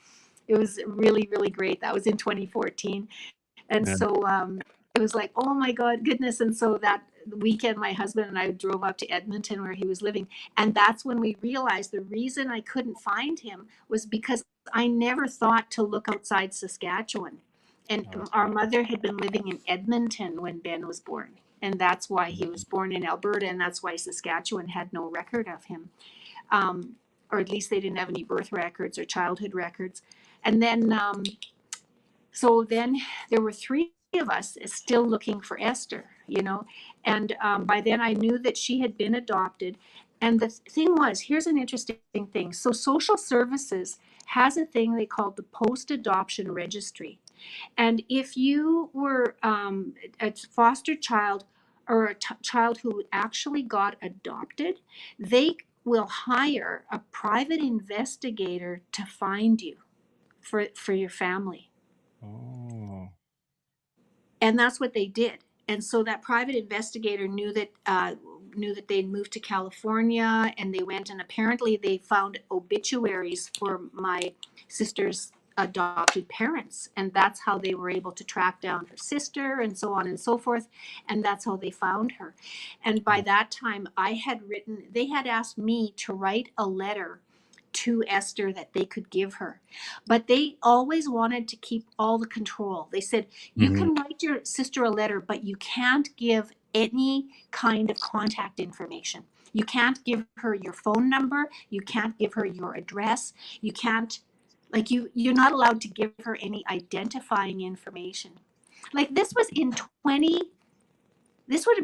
it was really, really great. That was in 2014. And yeah. so it was like, oh my God, goodness. And so that weekend, my husband and I drove up to Edmonton where he was living. And that's when we realized the reason I couldn't find him was because I never thought to look outside Saskatchewan. And our mother had been living in Edmonton when Ben was born. And that's why he was born in Alberta. And that's why Saskatchewan had no record of him. Or at least they didn't have any birth records or childhood records. And then so then there were three of us still looking for Esther, and by then I knew that she had been adopted. And the thing was, here's an interesting thing. So social services has a thing they call the post-adoption registry. And if you were a foster child or a child who actually got adopted, they will hire a private investigator to find you for your family. Oh, And that's what they did. And so that private investigator knew that they'd moved to California, and they went and apparently they found obituaries for my sister's adopted parents, and that's how they were able to track down her sister and so on and so forth, and that's how they found her. And by that time they had asked me to write a letter to Esther that they could give her. But they always wanted to keep all the control. They said, you mm-hmm. can write your sister a letter, but you can't give any kind of contact information. You can't give her your phone number. You can't give her your address. You can't, you're not allowed to give her any identifying information. Like this would have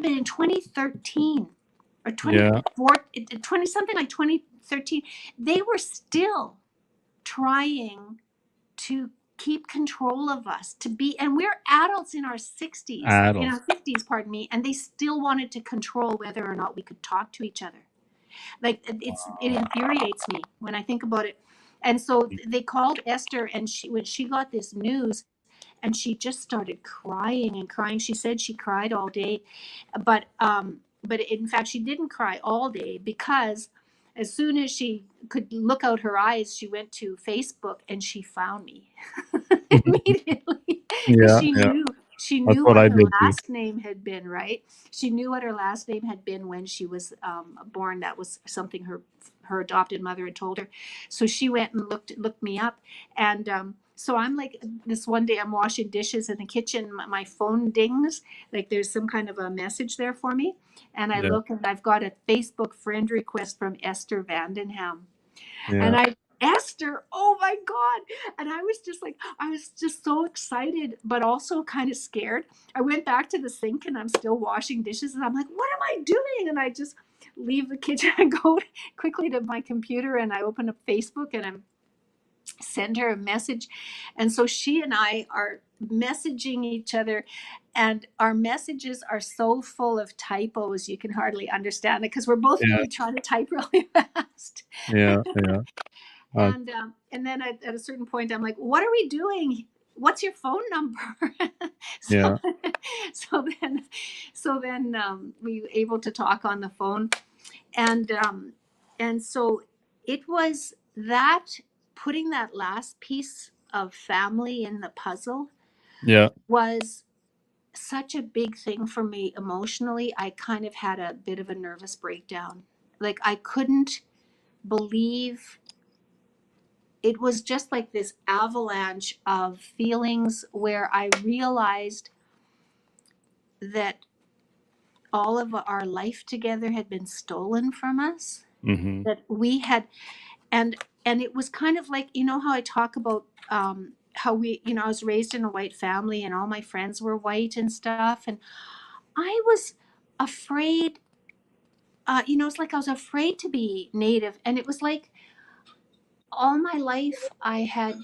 been in 2013 or Yeah, 20, something like 2013. They were still trying to keep control of us, and we're adults in our 60s, in adults. our 50s, pardon me, and they still wanted to control whether or not we could talk to each other. Like it infuriates me when I think about it. And so they called Esther, and when she got this news, and she just started crying and crying. She said she cried all day, but in fact she didn't cry all day, because as soon as she could look out her eyes, she went to Facebook and she found me immediately, because Yeah, yeah. she That's knew what what I her did too. last name had been, right? She knew what her last name had been when she was born. That was something her adopted mother had told her. So she went and looked me up, and so I'm like, this one day I'm washing dishes in the kitchen, my phone dings, like there's some kind of a message there for me, and I Yeah, look and I've got a Facebook friend request from Esther Vandenham. yeah, And Esther, oh my God. And I was just so excited, but also kind of scared. I went back to the sink and I'm still washing dishes. And I'm like, what am I doing? And I just leave the kitchen and go quickly to my computer, and I open up Facebook and I'm send her a message. And so she and I are messaging each other, and our messages are so full of typos you can hardly understand it, because we're both yeah, really trying to type really fast. yeah, yeah. Uh, And then at a certain point, I'm like, "What are we doing? What's your phone number?" so yeah, so then we were able to talk on the phone, and so it was that, putting that last piece of family in the puzzle yeah, was such a big thing for me emotionally. I kind of had a bit of a nervous breakdown. Like I couldn't believe it was just like this avalanche of feelings where I realized that all of our life together had been stolen from us, Mm-hmm. that we had, and it was kind of like, you know how I talk about how we, you know, I was raised in a white family and all my friends were white and stuff, and I was afraid, you know, it's like I was afraid to be native, and it was like all my life I had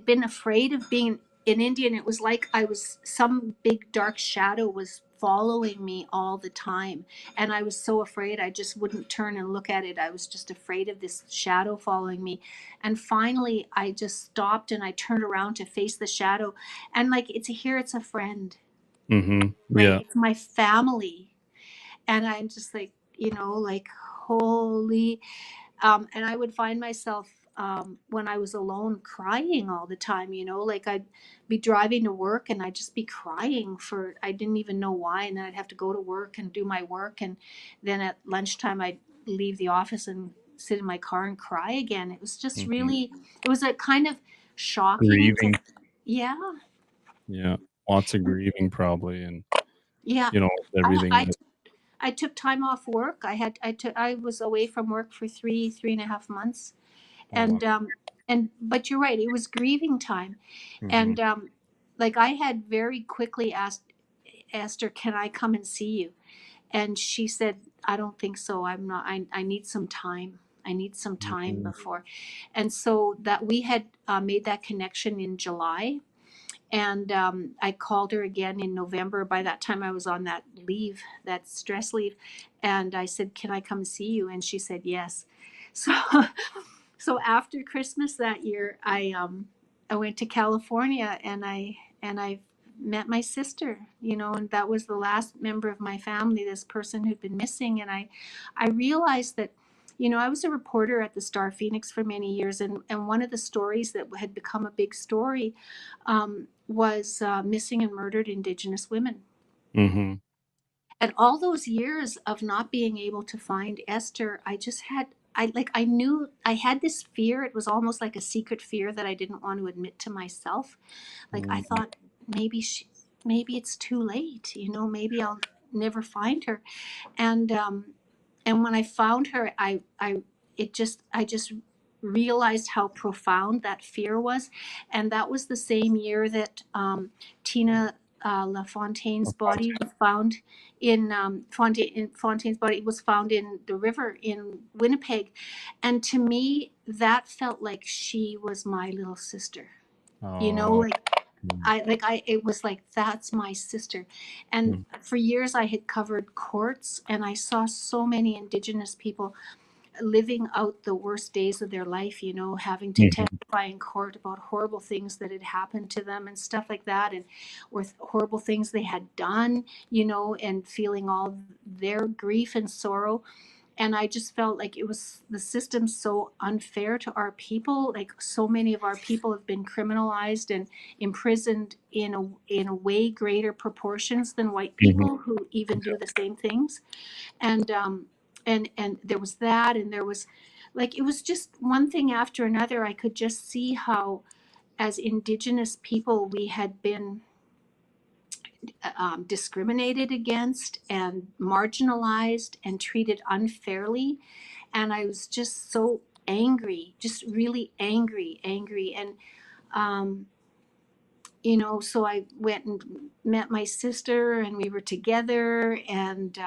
been afraid of being an Indian. It was like I was, some big dark shadow was following me all the time. And I was so afraid I just wouldn't turn and look at it. I was just afraid of this shadow following me. And finally, I just stopped and I turned around to face the shadow. And like, it's here, it's a friend, Mm-hmm. right? Yeah. It's my family. And I'm just like, you know, like, holy, and I would find myself when I was alone crying all the time, you know, like I'd be driving to work and I'd just be crying for, I didn't even know why. And then I'd have to go to work and do my work. And then at lunchtime, I'd leave the office and sit in my car and cry again. It was just Mm-hmm. really, it was a kind of shocking to, Grieving. yeah, Yeah. Lots of grieving probably, and yeah. you know, I, everything I that. I took time off work. I was away from work for 3.5 months, Oh wow. and but you're right, it was grieving time. Mm-hmm. And like I had very quickly asked her, can I come and see you? And she said, I don't think so, I'm not, I need some time, I need some time Mm-hmm. before. And so that we had made that connection in July, and I called her again in November. By that time, I was on that leave, that stress leave. And I said, can I come see you? And she said, yes. So, so after Christmas that year, I went to California, and I met my sister, you know, and that was the last member of my family, this person who'd been missing. And I realized that, you know, I was a reporter at the Star Phoenix for many years, and one of the stories that had become a big story was missing and murdered Indigenous women. Mm-hmm. And all those years of not being able to find Esther, I just had, I knew I had this fear. It was almost like a secret fear that I didn't want to admit to myself. Like I Mm-hmm. thought maybe it's too late, you know, maybe I'll never find her. And when I found her, I just realized how profound that fear was. And that was the same year that Tina LaFontaine's body was found in Fontaine's body was found in the river in Winnipeg. And to me, that felt like she was my little sister. You know, Oh. like I it was like, that's my sister. And Mm-hmm. for years I had covered courts, and I saw so many Indigenous people living out the worst days of their life, you know, having to Mm-hmm. testify in court about horrible things that had happened to them and stuff like that, and with horrible things they had done, you know, and feeling all their grief and sorrow. And I just felt like it was the system so unfair to our people. Like so many of our people have been criminalized and imprisoned in a way greater proportions than white Mm-hmm. people who even do the same things. And and there was that, and there was, like, it was just one thing after another. I could just see how, as Indigenous people, we had been discriminated against and marginalized and treated unfairly. And I was just so angry, just really angry. And, um, you know, so I went and met my sister, and we were together. And,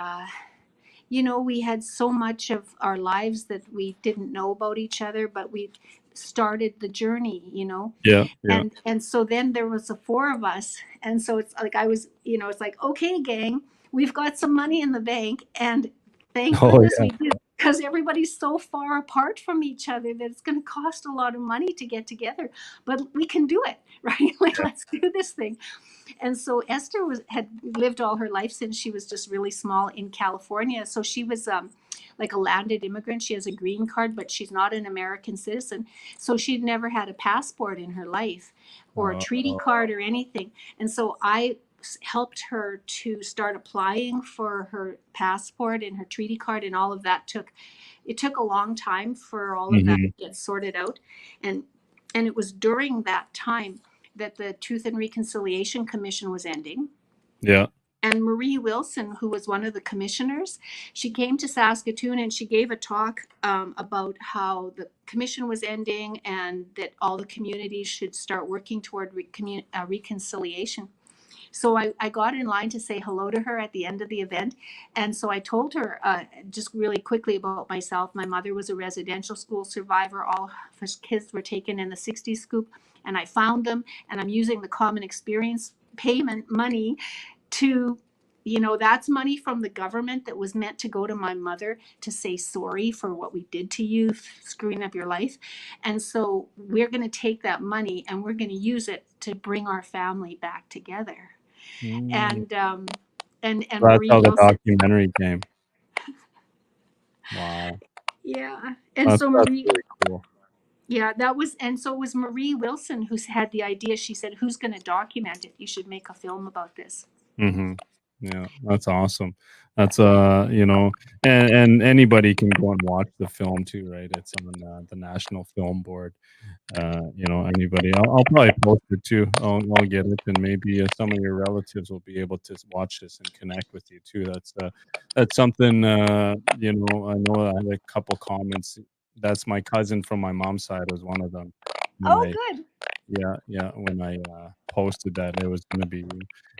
you know, we had so much of our lives that we didn't know about each other, but we started the journey, you know. Yeah. Yeah. And so then there was the four of us, and so it's like I was, you know, it's like, okay, gang, we've got some money in the bank, and thank Oh goodness yeah. we do, because everybody's so far apart from each other that it's going to cost a lot of money to get together, but we can do it. Right, like, let's do this thing. And so Esther had lived all her life since she was just really small in California. So she was like a landed immigrant. She has a green card, but she's not an American citizen. So she'd never had a passport in her life, or a treaty Oh. card or anything. And so I helped her to start applying for her passport and her treaty card, and all of that took it took a long time for all of that Hmm. to get sorted out. And it was during that time that the Truth and Reconciliation Commission was ending. Yeah. And Marie Wilson, who was one of the commissioners, she came to Saskatoon and she gave a talk about how the commission was ending and that all the communities should start working toward reconciliation. So I got in line to say hello to her at the end of the event. And so I told her just really quickly about myself. My mother was a residential school survivor. All her kids were taken in the 60s scoop. And I found them. And I'm using the common experience payment money to, that's money from the government that was meant to go to my mother to say sorry for what we did to you, screwing up your life. And so we're going to take that money and we're going to use it to bring our family back together. Mm. And That's Marie how the Wilson. documentary came. Wow. Yeah. And so That's Marie, really cool. yeah, that was, and so it was Marie Wilson who had the idea. She said, who's going to document it? You should make a film about this. Hmm. Yeah, that's awesome. That's and anybody can go and watch the film too, right? It's on the National Film Board. Anybody. I'll probably post it too. I'll get it, and maybe some of your relatives will be able to watch this and connect with you too. That's something. I know I had a couple comments. That's my cousin from my mom's side was one of them. When Oh, I good. Yeah, when I posted that it was going to be you,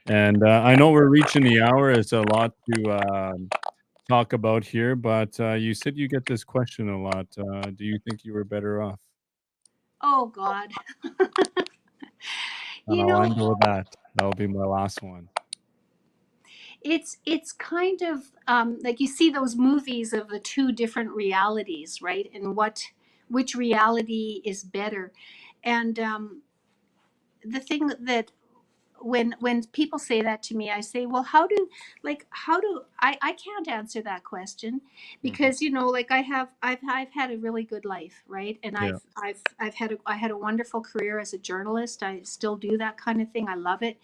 and I know we're reaching the hour. It's a lot to talk about here, but you said you get this question a lot. Do you think you were better off? Oh, God. And You I'll know, end with that. That'll be my last one. it's kind of like you see those movies of the two different realities, right? And which reality is better. And the thing that when people say that to me, I say, well, I can't answer that question Hmm. because like I've had a really good life, right? And Yeah. I had a wonderful career as a journalist. I still do that kind of thing. I love it.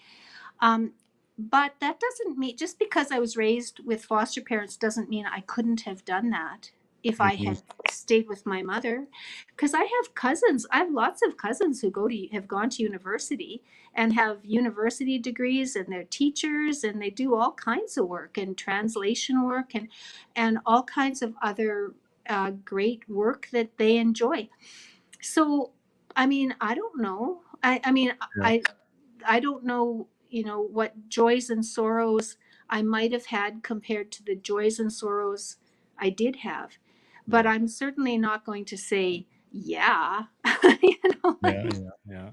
Um, but that doesn't mean, just because I was raised with foster parents doesn't mean I couldn't have done that if I Hmm. had stayed with my mother. Because I have cousins, I have lots of cousins who have gone to university and have university degrees, and they're teachers and they do all kinds of work and translation work and all kinds of other great work that they enjoy. So, I mean, I don't know. I mean, Yeah. I don't know, what joys and sorrows I might have had compared to the joys and sorrows I did have. But Yeah. I'm certainly not going to say, yeah. Yeah. Yeah. Yeah.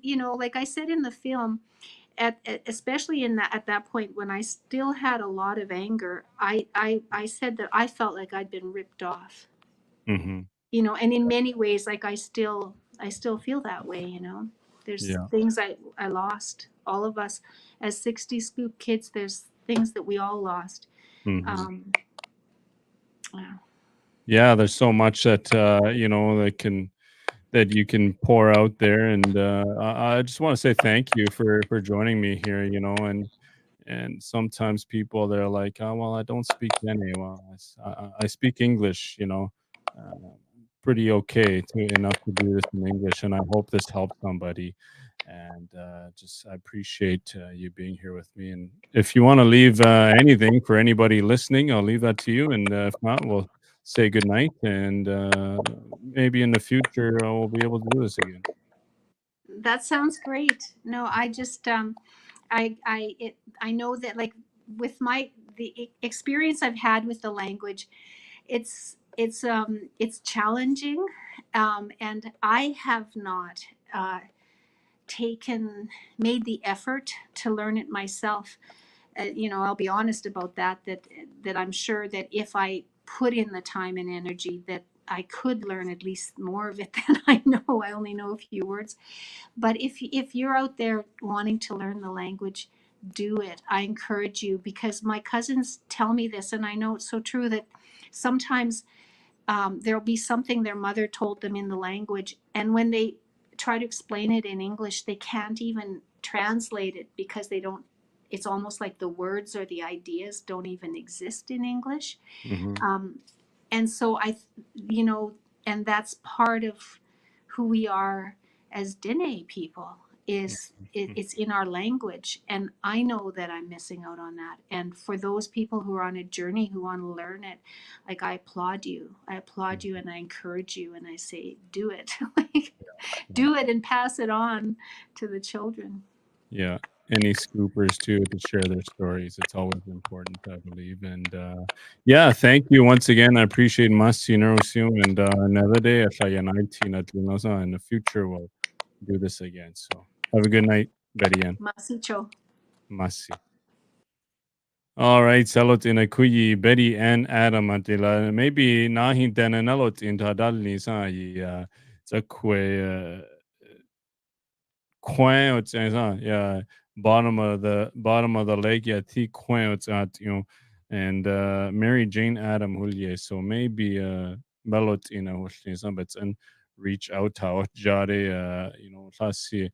Yeah. Like I said in the film, especially at that point when I still had a lot of anger, I said that I felt like I'd been ripped off. Hmm. And in many ways, like I still feel that way. There's Yeah. things I lost. All of us as 60 scoop kids, there's things that we all lost. Hmm. um yeah. Yeah. There's so much that that you can pour out there, and I just want to say thank you for joining me here. And sometimes people they're like, oh well, I don't speak any. Well, I speak English, uh, pretty okay to enough to do this in English, and I hope this helps somebody. And just I appreciate you being here with me. And if you want to leave anything for anybody listening, I'll leave that to you. And if not, we'll say good night, and maybe in the future we'll be able to do this again. That sounds great. No, I just I know that, like, with the experience I've had with the language, it's challenging, and I have not taken made the effort to learn it myself. I'll be honest about that I'm sure that if I put in the time and energy, that I could learn at least more of it than I know. I only know a few words. But if you're out there wanting to learn the language, do it. I encourage you, because my cousins tell me this, and I know it's so true, that sometimes there'll be something their mother told them in the language, and when they try to explain it in English, they can't even translate it because they don't. It's almost like the words or the ideas don't even exist in English. Hmm. Um, And so you know, and that's part of who we are as Dene people, is it's in our language. And I know that I'm missing out on that. And for those people who are on a journey who want to learn it, like, I applaud you. I applaud you and I encourage you and I say, do it. Like, do it and pass it on to the children. Yeah. Any scoopers too to share their stories. It's always important, I believe. And yeah, thank you once again. I appreciate Masi and another day at in the future we'll do this again. So have a good night, Betty Ann. Masicho. Masi. All right, salot in a kuyi Betty Ann Adam atila. Maybe nahin denanelot in tadalni sa zakwe coin it's yeah, bottom of the lake, yeah, T coin it's at and Mary Jane Adam Hulier. So maybe Melot but and reach out to Jare let's see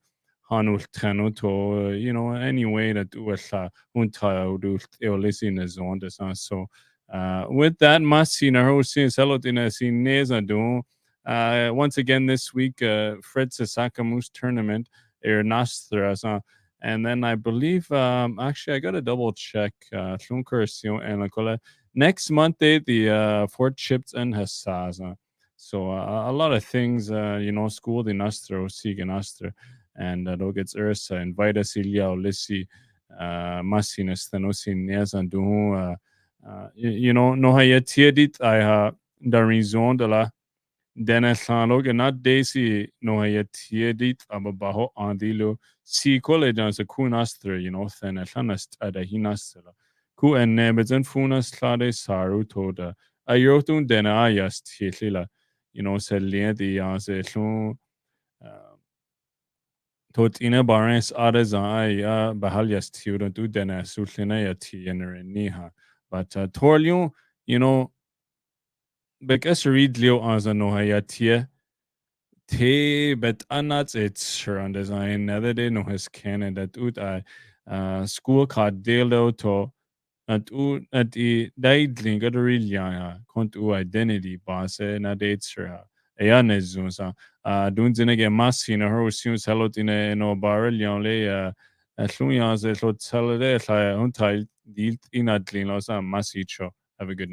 Hanul Tanuto, any way that was unta do listen is on the sun. So with that must see na sin salot in a sin neza do once again this week Fred Sasakamu's tournament Nastra. And then I believe, actually, I got to double check. Next Monday, the Fort Chips and Hassasa. So a lot of things, school the Nastra, Sig and Nastra. And Rogets Ursa, invite us, Ilya, Lissi, Massinas, Thanosin, Niazandu, no Hayatiedit, I have the reason de la Denethano not daisy no yetiedit ababaho andilo si collegians a kunastra, thenathanast at a hinastela. Ku and nebets funas clade saru toda. Ayotun dena ayast hitlila, sellia the yanse tot ina barnes arezan bahalias tiuda do dena sutlina yati niha. But Torlion, because read Leo anza no hayatia. Te bet annat it's sure on design nether day no has canon that ut I school card delo to at ut at the daidling at real kont u identity base na dates sure ayan is zunsa dun zinage masina her soon salot in a no barrel le Llwyans lot salade until deal in at lin losa masicho. Have a good night.